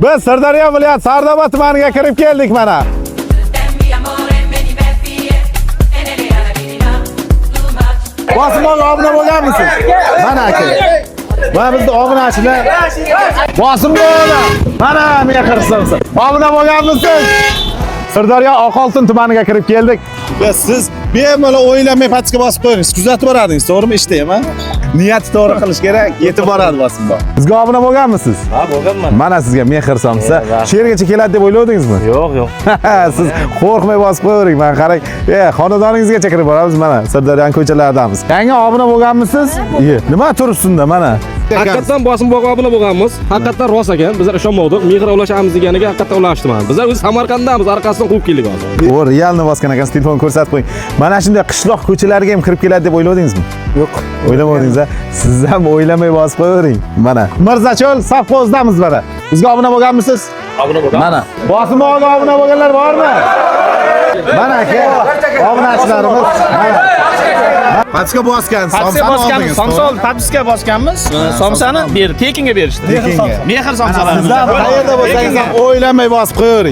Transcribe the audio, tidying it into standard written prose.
Biz Sirdaryo viloyati Sardoba tumaniga kirib keldik mana. Bosimga obuna bo'lganmisiz? Mana aka. Mana bizda obunachilar. Bosimga obuna. Mana men qirqsamsiz. Obuna bo'lganmisiz? Sirdaryo Oqoltin tumaniga kirib keldik. Biz siz bemalol o'ylamay patisga bosib qo'yingiz. Kuzatib boradingiz, to'g'rimi? Ishdaymi? Niyat to'g'ri qilish kerak, yetib boradi bosimga. Bizga obuna bo'lganmisiz? Ha, bo'lganman. Mana sizga men qirqsamsiz. Shu yergacha keladi deb o'yladingizmi? Yo'q. Siz qo'rqmay bosib qo'ying. Men qarang, xonadoningizgacha kirib boramiz mana. Sirdaryo ko'chalaridamiz. Yangi obuna bo'lganmisiz? Nima turibsizda mana? Haqiqatan bosim bog'i obuna bo'lganmiz. Haqiqatan rost ekan. Bizlar ishonmadik. Mehr ulashamiz deganiga haqiqatan ulashdim. Bizlar o'z Samarqanddamiz, orqasidan quvib keldik hozir. O realni bosgan ekan, telefon ko'rsatib qo'ying. Mana shunday qishloq ko'chalariga ham kirib keladi deb o'yladingizmi? Yo'q. O'ylamadingiz-a? Siz ham o'ylamay bosib qo'ying. Mana Mirzachol safxozdamiz mana. Bizga obuna bo'lganmisiz? Obuna bo'lgan. Mana. Bosim bog'iga obuna bo'lganlar bormi? Mana aka, obunachilarimiz. Patisga bosgan, Somsani patisga bosganmiz. Somsani tekinga berishdi. Tekinga. Mehr somsalarimiz. Sizlar qayerda bo'lsangiz ham o'ylamay bosib qo'ying.